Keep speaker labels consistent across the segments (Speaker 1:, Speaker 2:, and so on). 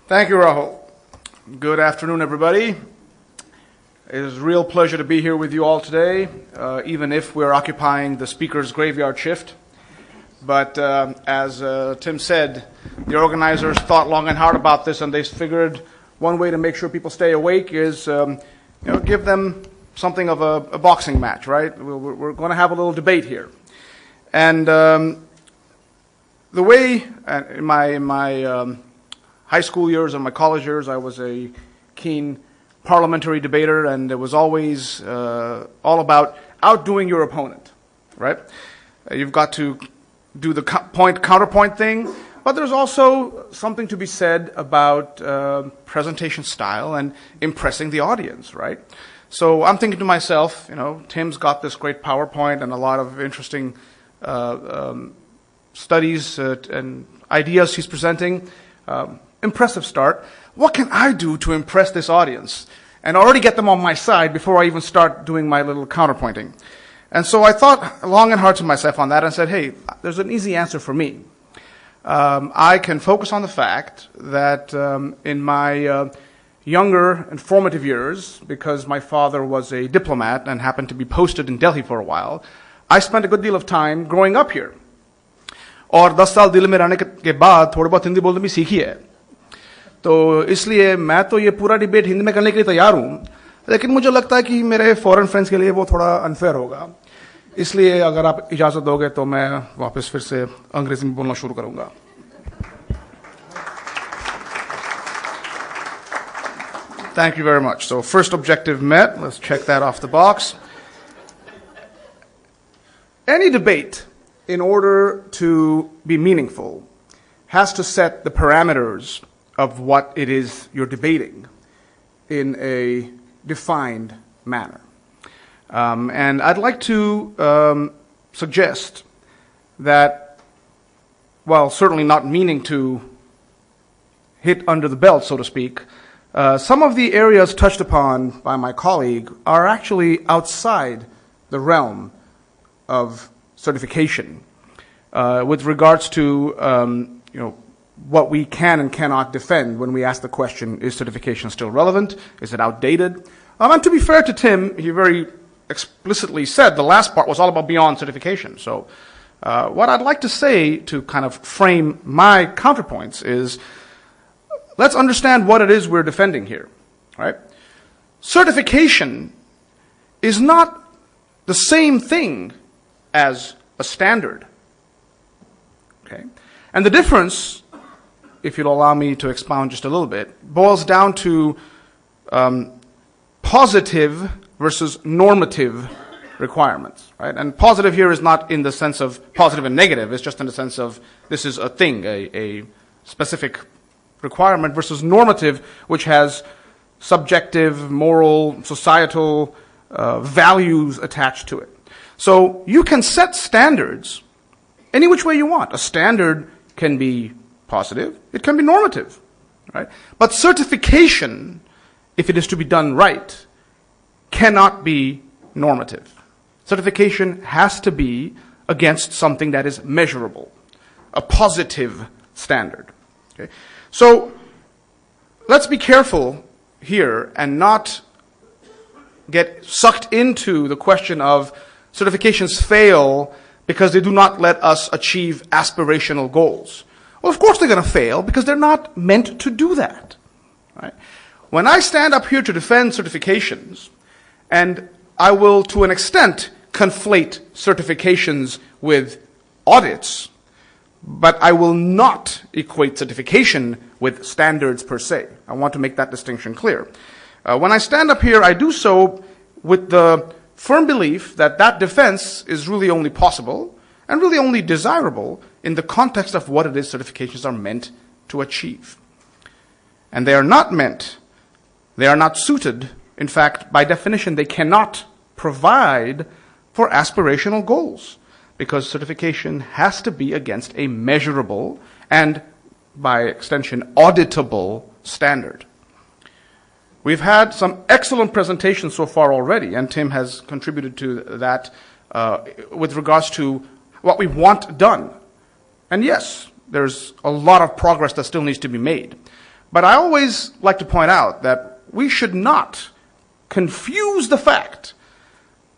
Speaker 1: Thank you, Rahul. Good afternoon, everybody. It is a real pleasure to be here with you all today, even if we're occupying the speaker's graveyard shift. But as Tim said, the organizers thought long and hard about this, and they figured one way to make sure people stay awake is give them something of a boxing match, right? We're going to have a little debate here. And the way in my high school years and my college years, I was a keen parliamentary debater, and it was always all about outdoing your opponent, right? You've got to do the counterpoint thing, but there's also something to be said about presentation style and impressing the audience, right? So I'm thinking to myself, Tim's got this great PowerPoint and a lot of interesting studies and ideas he's presenting. Impressive start. What can I do to impress this audience and already get them on my side before I even start doing my little counterpointing? And so I thought long and hard to myself on that and said, hey, there's an easy answer for me. I can focus on the fact that in my younger and formative years, because my father was a diplomat and happened to be posted in Delhi for a while, I spent a good deal of time growing up here. और 10 साल दिल्ली में रहने के बाद थोड़ी बहुत हिंदी बोलना भी सीखी है. तो इसलिए मैं तो ये पूरा डिबेट हिंदी में करने के लिए तैयार हूं, लेकिन मुझे लगता है कि मेरे फॉरेन फ्रेंड्स के लिए वो थोड़ा अनफेयर होगा. इसलिए अगर आप इजाजत दोगे तो मैं वापस फिर से अंग्रेजी में बोलना शुरू करूंगा. Thank you very much. So first objective met. Let's check that off the box. Any debate, in order to be meaningful, has to set the parameters of what it is you're debating in a defined manner. And I'd like to suggest that, while certainly not meaning to hit under the belt, so to speak, some of the areas touched upon by my colleague are actually outside the realm of certification with regards to what we can and cannot defend when we ask the question, is certification still relevant? Is it outdated? And to be fair to Tim, he very explicitly said the last part was all about beyond certification. So what I'd like to say to kind of frame my counterpoints is, let's understand what it is we're defending here, right? Certification is not the same thing as a standard, okay? And the difference, if you'll allow me to expound just a little bit, boils down to positive versus normative requirements, right? And positive here is not in the sense of positive and negative, it's just in the sense of this is a thing, a specific requirement, versus normative, which has subjective, moral, societal values attached to it. So you can set standards any which way you want. A standard can be positive, it can be normative, right? But certification, if it is to be done right, cannot be normative. Certification has to be against something that is measurable, a positive standard. Okay? So let's be careful here and not get sucked into the question of certifications fail because they do not let us achieve aspirational goals. Well, of course they're going to fail because they're not meant to do that. Right? When I stand up here to defend certifications, and I will to an extent conflate certifications with audits, but I will not equate certification with standards per se. I want to make that distinction clear. When I stand up here, I do so with the firm belief that that defense is really only possible and really only desirable in the context of what it is certifications are meant to achieve. And they are not meant, they are not suited, in fact, by definition, they cannot provide for aspirational goals, because certification has to be against a measurable and, by extension, auditable standard. We've had some excellent presentations so far already, and Tim has contributed to that with regards to what we want done. And yes, there's a lot of progress that still needs to be made. But I always like to point out that we should not confuse the fact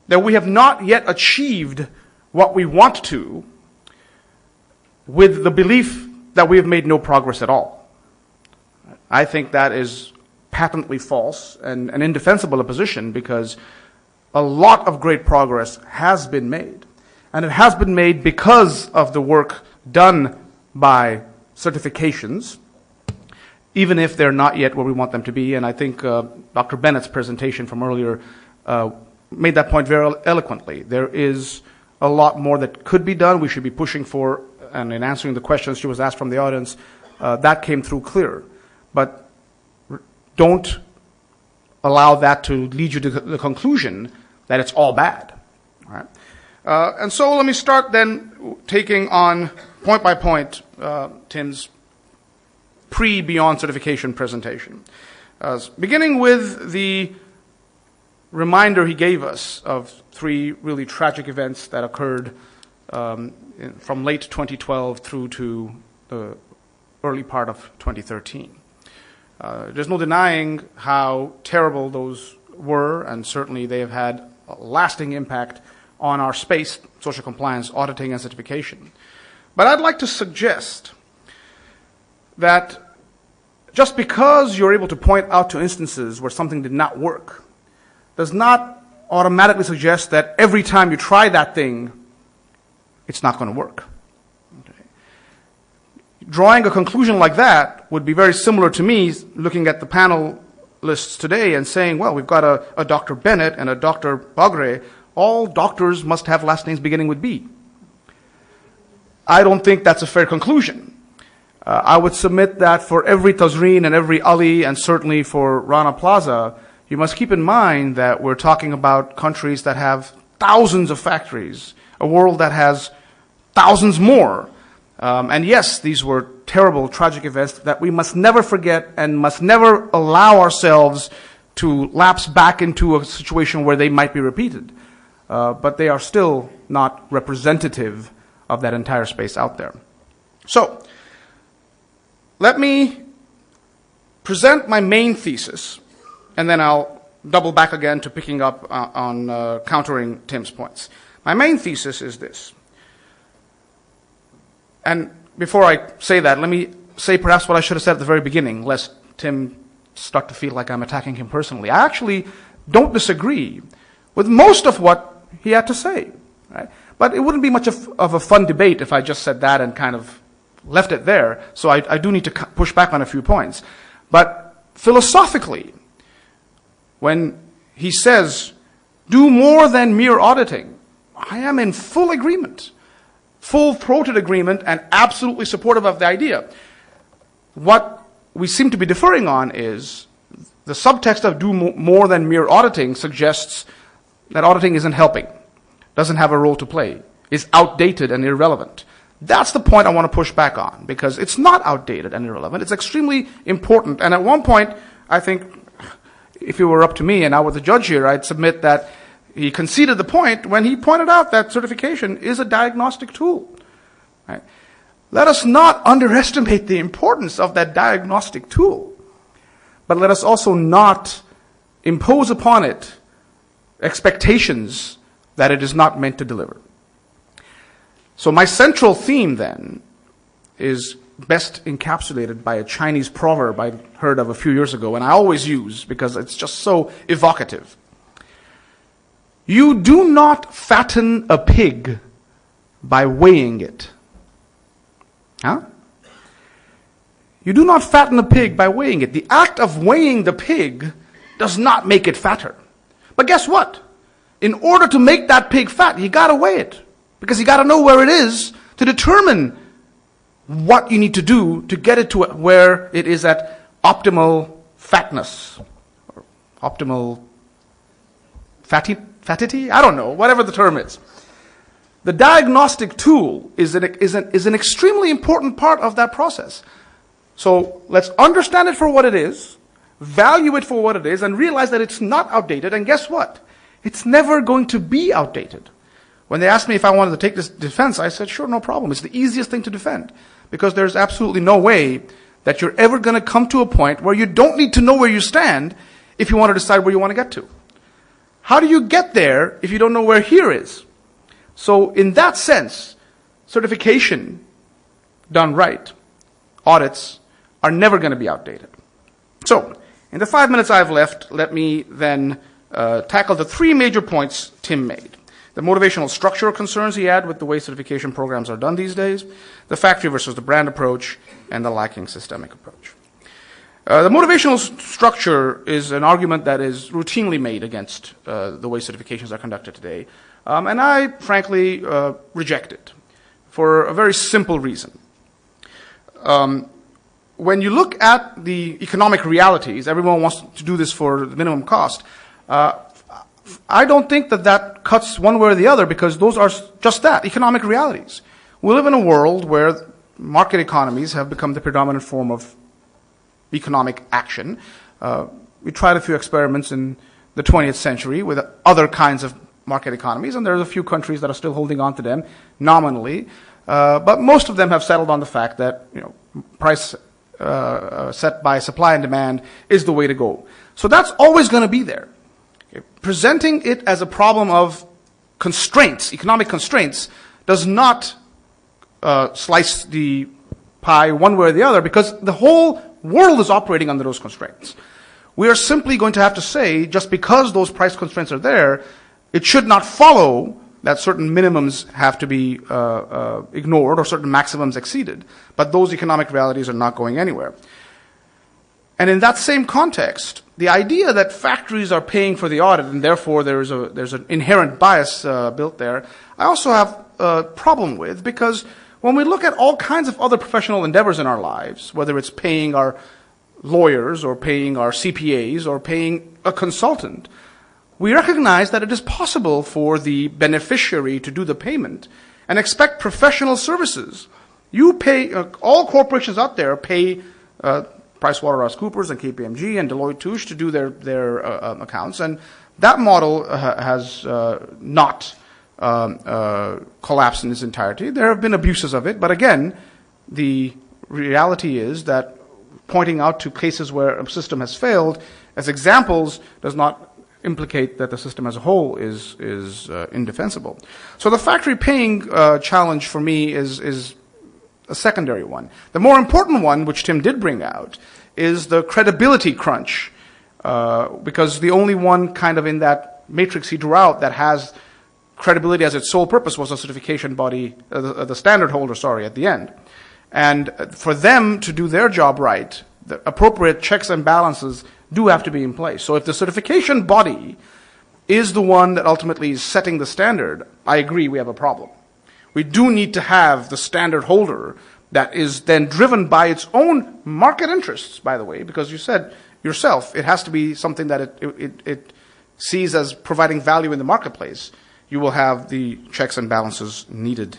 Speaker 1: that we have not yet achieved what we want to with the belief that we have made no progress at all. I think that is patently false and an indefensible position, because a lot of great progress has been made. And it has been made because of the work done by certifications, even if they're not yet where we want them to be. And I think Dr. Bennett's presentation from earlier made that point very eloquently. There is a lot more that could be done. We should be pushing for, and in answering the questions she was asked from the audience, that came through clear. But don't allow that to lead you to the conclusion that it's all bad. All right? And so let me start then taking on, point by point, Tim's pre-beyond certification presentation. Beginning with the reminder he gave us of 3 really tragic events that occurred from late 2012 through to the early part of 2013. There's no denying how terrible those were, and certainly they have had a lasting impact on our space, social compliance, auditing, and certification. But I'd like to suggest that just because you're able to point out to instances where something did not work does not automatically suggest that every time you try that thing, it's not going to work. Okay. Drawing a conclusion like that would be very similar to me looking at the panelists today and saying, well, we've got a Dr. Bennett and a Dr. Bagre. All doctors must have last names beginning with B. I don't think that's a fair conclusion. I would submit that for every Tazreen and every Ali, and certainly for Rana Plaza, you must keep in mind that we're talking about countries that have thousands of factories, a world that has thousands more. And yes, these were terrible, tragic events that we must never forget and must never allow ourselves to lapse back into a situation where they might be repeated. But they are still not representative of that entire space out there. So, let me present my main thesis, and then I'll double back again to picking up on countering Tim's points. My main thesis is this. And before I say that, let me say perhaps what I should have said at the very beginning, lest Tim start to feel like I'm attacking him personally. I actually don't disagree with most of what he had to say. Right? But it wouldn't be much of a fun debate if I just said that and kind of left it there. So I do need to push back on a few points. But philosophically, when he says, do more than mere auditing, I am in full agreement, full-throated agreement, and absolutely supportive of the idea. What we seem to be differing on is the subtext of do more than mere auditing suggests that auditing isn't helping, doesn't have a role to play, is outdated and irrelevant. That's the point I want to push back on, because it's not outdated and irrelevant. It's extremely important. And at one point, I think, if it were up to me and I were the judge here, I'd submit that he conceded the point when he pointed out that certification is a diagnostic tool. Right? Let us not underestimate the importance of that diagnostic tool, but let us also not impose upon it expectations that it is not meant to deliver. So my central theme then is best encapsulated by a Chinese proverb I heard of a few years ago, and I always use because it's just so evocative. You do not fatten a pig by weighing it. Huh? You do not fatten a pig by weighing it. The act of weighing the pig does not make it fatter. But guess what? In order to make that pig fat, you got to weigh it. Because you got to know where it is to determine what you need to do to get it to where it is at optimal fatness. Or optimal fatity? I don't know, whatever the term is. The diagnostic tool is an extremely important part of that process. So let's understand it for what it is, value it for what it is, and realize that it's not outdated. And guess what? It's never going to be outdated. When they asked me if I wanted to take this defense, I said, sure, no problem. It's the easiest thing to defend, because there's absolutely no way that you're ever going to come to a point where you don't need to know where you stand if you want to decide where you want to get to. How do you get there if you don't know where here is? So in that sense, certification done right, audits, are never going to be outdated. So, in the 5 minutes I've left, let me then tackle the three major points Tim made. The motivational structural concerns he had with the way certification programs are done these days, the factory versus the brand approach, and the lacking systemic approach. The motivational structure is an argument that is routinely made against the way certifications are conducted today, and I, frankly, reject it for a very simple reason. When you look at the economic realities, everyone wants to do this for the minimum cost. I don't think that that cuts one way or the other, because those are just that, economic realities. We live in a world where market economies have become the predominant form of economic action. We tried a few experiments in the 20th century with other kinds of market economies, and there's a few countries that are still holding on to them nominally. But most of them have settled on the fact that price set by supply and demand is the way to go. So that's always going to be there. Okay. Presenting it as a problem of constraints, economic constraints, does not slice the pie one way or the other, because the whole world is operating under those constraints. We are simply going to have to say, just because those price constraints are there, it should not follow that certain minimums have to be ignored or certain maximums exceeded. But those economic realities are not going anywhere. And in that same context, the idea that factories are paying for the audit and therefore there's an inherent bias built there, I also have a problem with, because when we look at all kinds of other professional endeavors in our lives, whether it's paying our lawyers or paying our CPAs or paying a consultant, we recognize that it is possible for the beneficiary to do the payment and expect professional services. You pay, all corporations out there pay PricewaterhouseCoopers and KPMG and Deloitte Touche to do their accounts, and that model has not collapsed in its entirety. There have been abuses of it, but again, the reality is that pointing out to cases where a system has failed as examples does not implicate that the system as a whole is indefensible. So the factory paying challenge for me is a secondary one. The more important one, which Tim did bring out, is the credibility crunch, because the only one kind of in that matrix he drew out that has credibility as its sole purpose was the certification body, the standard holder, at the end. And for them to do their job right, the appropriate checks and balances do have to be in place. So if the certification body is the one that ultimately is setting the standard, I agree we have a problem. We do need to have the standard holder that is then driven by its own market interests, by the way, because you said yourself, it has to be something that it sees as providing value in the marketplace. You will have the checks and balances needed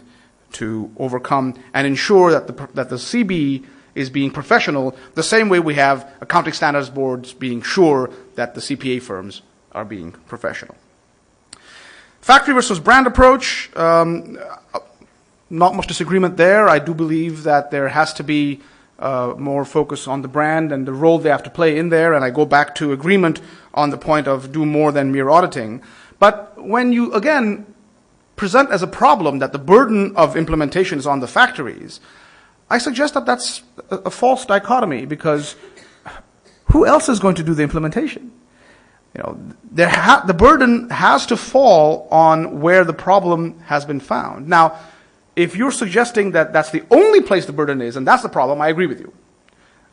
Speaker 1: to overcome and ensure that the CB is being professional, the same way we have accounting standards boards being sure that the CPA firms are being professional. Factory versus brand approach, not much disagreement there. I do believe that there has to be more focus on the brand and the role they have to play in there, and I go back to agreement on the point of do more than mere auditing. But when you, again, present as a problem that the burden of implementation is on the factories, I suggest that that's a false dichotomy, because who else is going to do the implementation? The burden has to fall on where the problem has been found. Now, if you're suggesting that that's the only place the burden is, and that's the problem, I agree with you.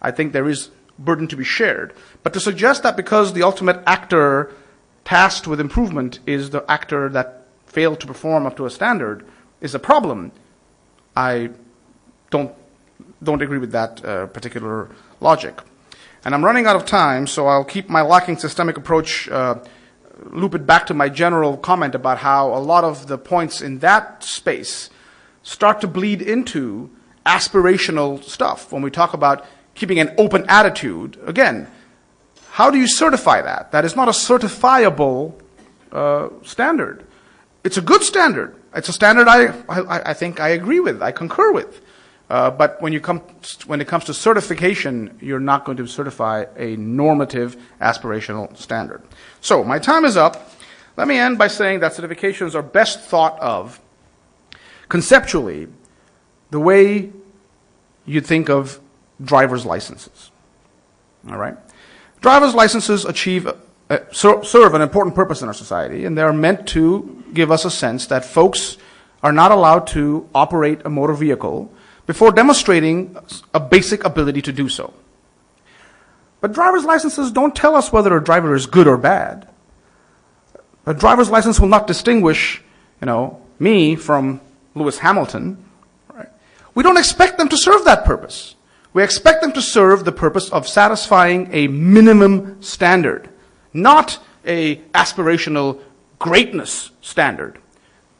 Speaker 1: I think there is burden to be shared. But to suggest that because the ultimate actor tasked with improvement is the actor that failed to perform up to a standard is a problem, I don't agree with that particular logic. And I'm running out of time, so I'll keep my lacking systemic approach, loop it back to my general comment about how a lot of the points in that space start to bleed into aspirational stuff. When we talk about keeping an open attitude, again, how do you certify that? That is not a certifiable standard. It's a good standard. It's a standard I think I agree with, I concur with. But when it comes to certification, you're not going to certify a normative aspirational standard. So my time is up. Let me end by saying that certifications are best thought of conceptually the way you think of driver's licenses. All right? Driver's licenses serve an important purpose in our society, and they're meant to give us a sense that folks are not allowed to operate a motor vehicle before demonstrating a basic ability to do so. But driver's licenses don't tell us whether a driver is good or bad. A driver's license will not distinguish, me from Lewis Hamilton. Right? We don't expect them to serve that purpose. We expect them to serve the purpose of satisfying a minimum standard, not a aspirational greatness standard.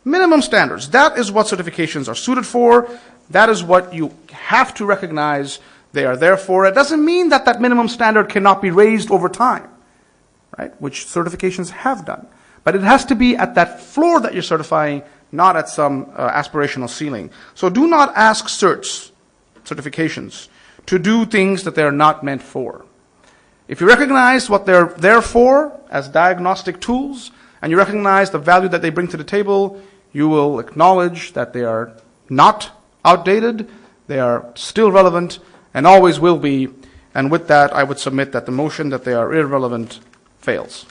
Speaker 1: Minimum standards. That is what certifications are suited for. That is what you have to recognize they are there for. It doesn't mean that that minimum standard cannot be raised over time, right? Which certifications have done. But it has to be at that floor that you're certifying, not at some aspirational ceiling. So do not ask certifications, to do things that they're not meant for. If you recognize what they're there for as diagnostic tools, and you recognize the value that they bring to the table, you will acknowledge that they are not outdated, they are still relevant, and always will be. And with that, I would submit that the motion that they are irrelevant fails.